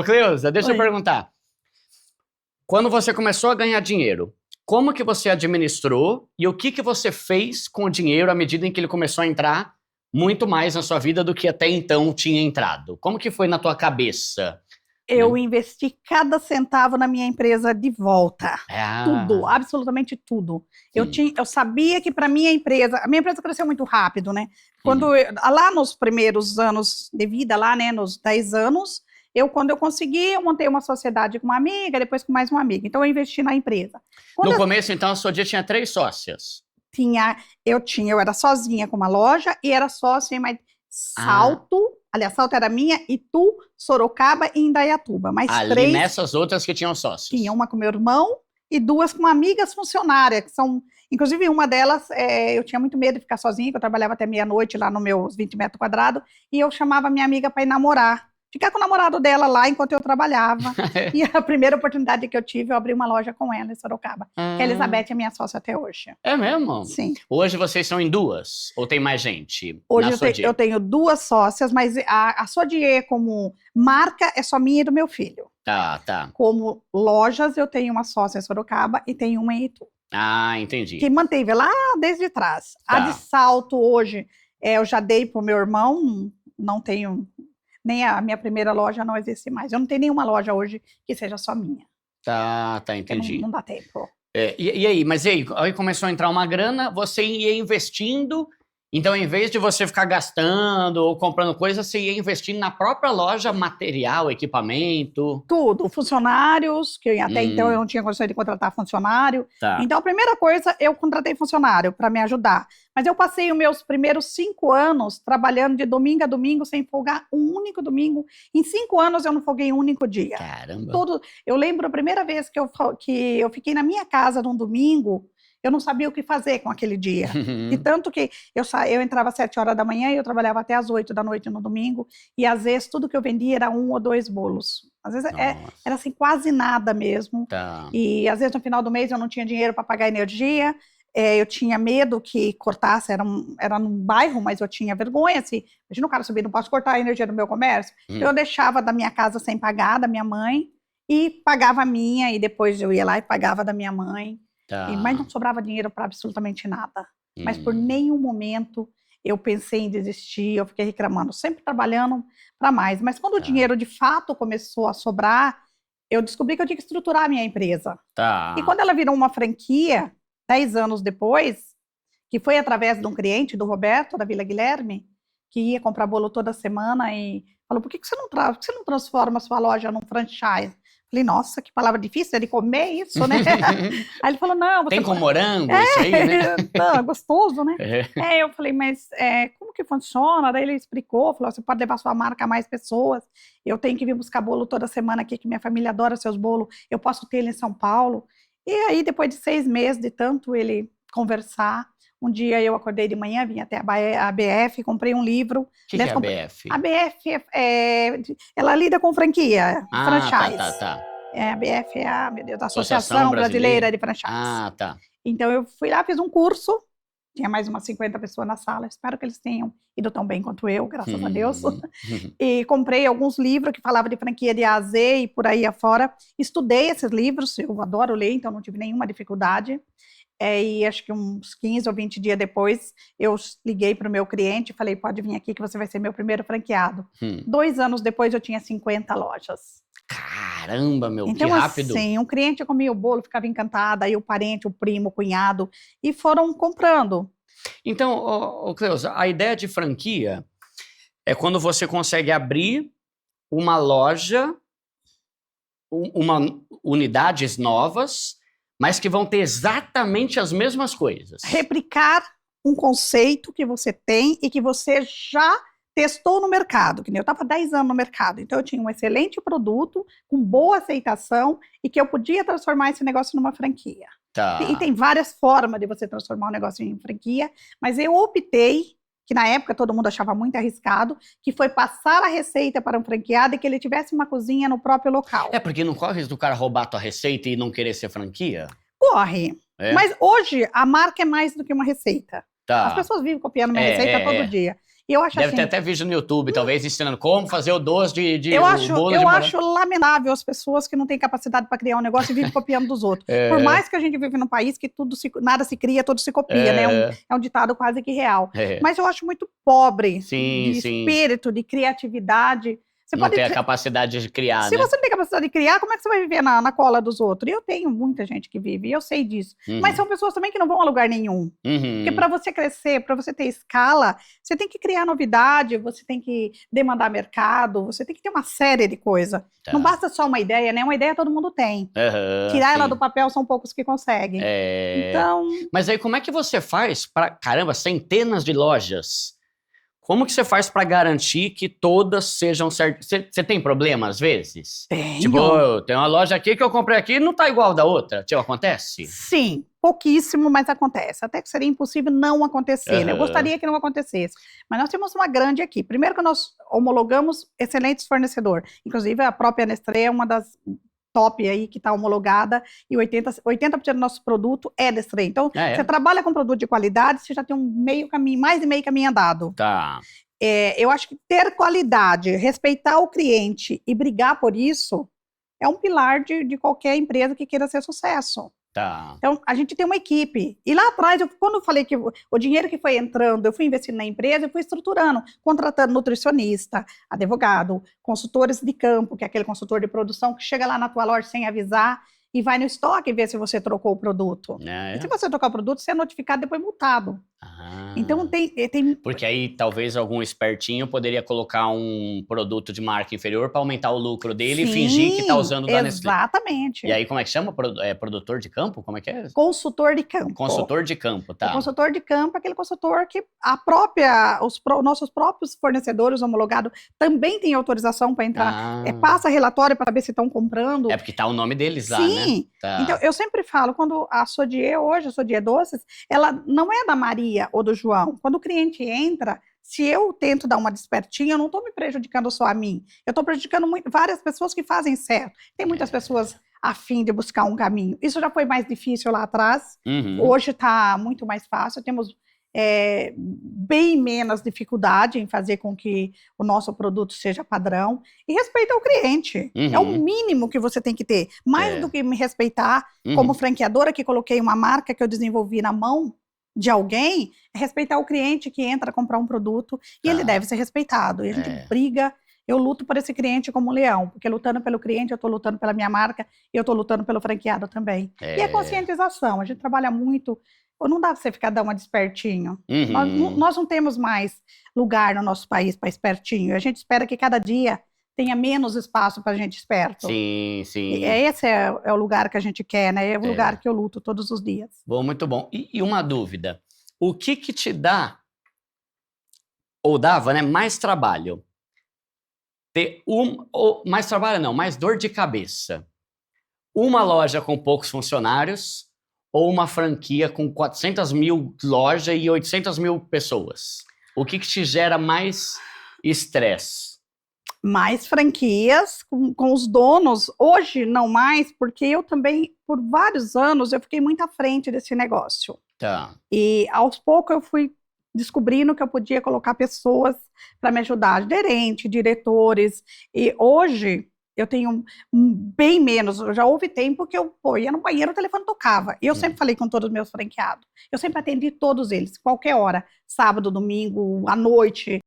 Cleusa, deixa eu Oi. perguntar. Quando você começou a ganhar dinheiro, como que você administrou e o que que você fez com o dinheiro à medida em que ele começou a entrar muito mais na sua vida do que até então tinha entrado? Como que foi na tua cabeça? Eu Né? investi cada centavo na minha empresa de volta. Tudo, Ah, absolutamente tudo. hum, Eu sabia que para a minha empresa cresceu muito rápido, né? hum. Lá nos primeiros anos de vida, lá, né, nos 10 anos, quando eu consegui, eu montei uma sociedade com uma amiga, depois com mais uma amiga. Então, eu investi na empresa. Quando No eu começo, então, a sua dia tinha 3 sócias. eu era sozinha com uma loja e era sócia em mais Ah, Salto, aliás, Salto era minha, Itu, Sorocaba e Indaiatuba. Mais ali três. nessas outras que tinham Tinha sócios. uma com meu irmão e duas com amigas funcionárias, que são. Inclusive, uma delas, eu tinha muito medo de ficar sozinha, que eu trabalhava até meia-noite lá nos meus 20 metros quadrados, e eu chamava minha amiga para ir namorar. Ficar com o namorado dela lá enquanto eu trabalhava. E a primeira oportunidade que eu tive, eu abri uma loja com ela em Sorocaba. Que a Ah, Elizabeth é minha sócia até hoje. é mesmo? Sim. Hoje vocês são em duas? Ou tem mais gente Hoje na sua eu dia? tenho duas sócias, mas a Sodier como marca é só minha e do meu filho. Tá, tá. Como lojas, eu tenho uma sócia em Sorocaba e tenho uma em Itu. Ah, Que entendi. manteve lá desde trás. A de Tá. Salto hoje, eu já dei para o meu irmão, não tenho, nem a minha primeira loja não existe mais. Eu não tenho nenhuma loja hoje que seja só minha, Tá, porque não entendi. dá tempo. E aí, mas e aí começou a entrar uma grana, você ia investindo, então em vez de você ficar gastando ou comprando coisas, você ia investindo na própria loja, material, equipamento. Tudo, funcionários, que até então eu Hum, não tinha condições de contratar funcionário. tá. Então, a primeira coisa, eu contratei funcionário para me ajudar. Mas eu passei os meus primeiros 5 anos trabalhando de domingo a domingo, sem folgar um único domingo. Em 5 anos, eu não folguei um único dia. Caramba. Eu lembro a primeira vez que eu fiquei na minha casa num domingo, eu não sabia o que fazer com aquele dia. De tanto que eu entrava às 7 horas da manhã e eu trabalhava até às 8 da noite no domingo, e às vezes tudo que eu vendia era 1 ou 2 bolos. Às vezes era Nossa, assim, quase nada mesmo. tá. E às vezes no final do mês eu não tinha dinheiro para pagar energia, eu tinha medo que cortasse, era num bairro, mas eu tinha vergonha. Assim, imagina o cara subir, não posso cortar a energia do meu comércio. Então eu Hum, deixava da minha casa sem pagar, da minha mãe, e pagava a minha, e depois eu ia lá e pagava da minha mãe. Mas tá. não sobrava dinheiro para absolutamente nada. Mas por Hum, nenhum momento eu pensei em desistir, eu fiquei reclamando, sempre trabalhando para mais. Mas quando o tá. dinheiro de fato começou a sobrar, eu descobri que eu tinha que estruturar a minha empresa. E Tá. quando ela virou uma franquia, 10 anos depois, que foi através de um cliente, do Roberto, da Vila Guilherme, que ia comprar bolo toda semana e falou, por que por que você não transforma a sua loja num franchise? Falei, nossa, que palavra difícil, é de comer isso, né? Aí ele falou, não, você Tem com pode... morango isso aí, né? Não, é gostoso, né? É. Eu falei, mas como que funciona? Daí ele explicou, falou, você pode levar sua marca a mais pessoas, eu tenho que vir buscar bolo toda semana aqui, que minha família adora seus bolos, eu posso ter ele em São Paulo. E aí, depois de 6 meses de tanto ele conversar, um dia eu acordei de manhã, vim até a BF, comprei um livro. O que Aliás, é a a BF? BF, ela lida com franquia, Ah, tá, tá, franchise. tá. A BF meu Deus, a Associação Associação Brasileira Brasileira? de Franchise. Ah, tá. Então, eu fui lá, fiz um curso, tinha mais umas 50 pessoas na sala, espero que eles tenham ido tão bem quanto eu, graças a Deus. E comprei alguns livros que falavam de franquia de A a Z e por aí afora. Estudei esses livros, eu adoro ler, então não tive nenhuma dificuldade. E acho que uns 15 ou 20 dias depois, eu liguei para o meu cliente e falei, pode vir aqui que você vai ser meu primeiro franqueado. Hum. 2 anos depois, eu tinha 50 lojas. Caramba, meu, que Então, rápido. assim, um cliente comia o bolo, ficava encantada, aí o parente, o primo, o cunhado, e foram comprando. Então, Cleusa, a ideia de franquia é quando você consegue abrir uma loja, unidades novas, mas que vão ter exatamente as mesmas coisas. Replicar um conceito que você tem e que você já testou no mercado, que nem eu estava 10 anos no mercado, então eu tinha um excelente produto, com boa aceitação, e que eu podia transformar esse negócio numa franquia. E Tá. tem várias formas de você transformar um negócio em franquia, mas eu optei, que na época todo mundo achava muito arriscado, que foi passar a receita para um franqueado e que ele tivesse uma cozinha no próprio local. Porque não corre do cara roubar tua receita e não querer ser franquia? Corre. É? Mas hoje a marca é mais do que uma receita. As Tá. pessoas vivem copiando minha receita todo É. dia. E eu acho Deve assim, ter até vídeo no YouTube, talvez, ensinando como fazer o doce de eu o acho, bolo de eu morango. acho lamentável as pessoas que não têm capacidade para criar um negócio e vivem copiando dos outros. É. Por mais que a gente vive num país que nada se cria, tudo se copia, né? É um ditado quase que real. É. Mas eu acho muito pobre Sim, de sim. espírito, de criatividade. Você Não pode tem a capacidade de criar, Se né? você não tem capacidade de criar, como é que você vai viver na cola dos outros? E eu tenho muita gente que vive, e eu sei disso. Mas são pessoas também que não vão a lugar nenhum. Porque para você crescer, para você ter escala, você tem que criar novidade, você tem que demandar mercado, você tem que ter uma série de coisas. Tá. Não basta só uma ideia, né? Uma ideia todo mundo tem. Tirar ela do papel são poucos que conseguem. Então... Mas aí como é que você faz para, caramba, centenas de lojas? Como que você faz para garantir que todas sejam certas? Você tem problema às vezes? Tenho. Tipo, tem uma loja aqui que eu comprei aqui e não tá igual da outra. Tipo, acontece? Sim, pouquíssimo, mas acontece. Até que seria impossível não acontecer, né? Eu gostaria que não acontecesse. Mas nós temos uma grande aqui. Primeiro que nós homologamos excelentes fornecedores. Inclusive, a própria Nestlé é uma das top aí que está homologada e 80% do nosso produto é Nestlé. Então, você trabalha com produto de qualidade, você já tem mais de meio caminho andado. Tá. Eu acho que ter qualidade, respeitar o cliente e brigar por isso é um pilar de qualquer empresa que queira ser sucesso. Tá. Então, a gente tem uma equipe. E lá atrás, quando eu falei que o dinheiro que foi entrando, eu fui investindo na empresa, eu fui estruturando, contratando nutricionista, advogado, consultores de campo, que é aquele consultor de produção que chega lá na tua loja sem avisar e vai no estoque ver se você trocou o produto. E se você trocar o produto, você é notificado e depois multado. Então tem... Porque aí talvez algum espertinho poderia colocar um produto de marca inferior para aumentar o lucro dele. Sim, e fingir que tá usando da Nestlé. Exatamente. E aí como é que chama? Produtor de campo? Como é que é? Consultor de campo. Consultor de campo, tá. O consultor de campo é aquele consultor que nossos próprios fornecedores homologados também têm autorização para entrar. Passa relatório para saber se estão comprando. É porque tá o nome deles lá, Sim. né? Sim. Tá. Então, eu sempre falo, quando a Sodier hoje, a Sodier Doces, ela não é da Maria ou do João. Quando o cliente entra, se eu tento dar uma despertinha, eu não estou me prejudicando só a mim. Eu estou prejudicando várias pessoas que fazem certo. Tem muitas pessoas a fim de buscar um caminho. Isso já foi mais difícil lá atrás. Hoje está muito mais fácil. Temos bem menos dificuldade em fazer com que o nosso produto seja padrão. E respeitar o cliente. É o mínimo que você tem que ter. Mais do que me respeitar como franqueadora, que coloquei uma marca que eu desenvolvi na mão de alguém, é respeitar o cliente que entra a comprar um produto e ele deve ser respeitado. E a gente briga, eu luto por esse cliente como um leão, porque lutando pelo cliente, eu estou lutando pela minha marca e eu estou lutando pelo franqueado também. E a conscientização, a gente trabalha muito, não dá para você ficar dando uma despertinho. Nós não temos mais lugar no nosso país para espertinho, a gente espera que cada dia tenha menos espaço para gente esperto. Sim, sim. Esse é o lugar que a gente quer, né? É o lugar que eu luto todos os dias. Bom, muito bom. E uma dúvida, o que te dá, ou dava, né, mais trabalho? Mais trabalho não, mais dor de cabeça. Uma loja com poucos funcionários ou uma franquia com 400 mil lojas e 800 mil pessoas? O que te gera mais estresse? Mais franquias com os donos, hoje não mais, porque eu também, por vários anos, eu fiquei muito à frente desse negócio. Tá. E aos poucos eu fui descobrindo que eu podia colocar pessoas para me ajudar, gerente, diretores, e hoje eu tenho bem menos, já houve tempo que eu ia no banheiro, o telefone tocava, e eu sempre falei com todos os meus franqueados, eu sempre atendi todos eles, qualquer hora, sábado, domingo, à noite,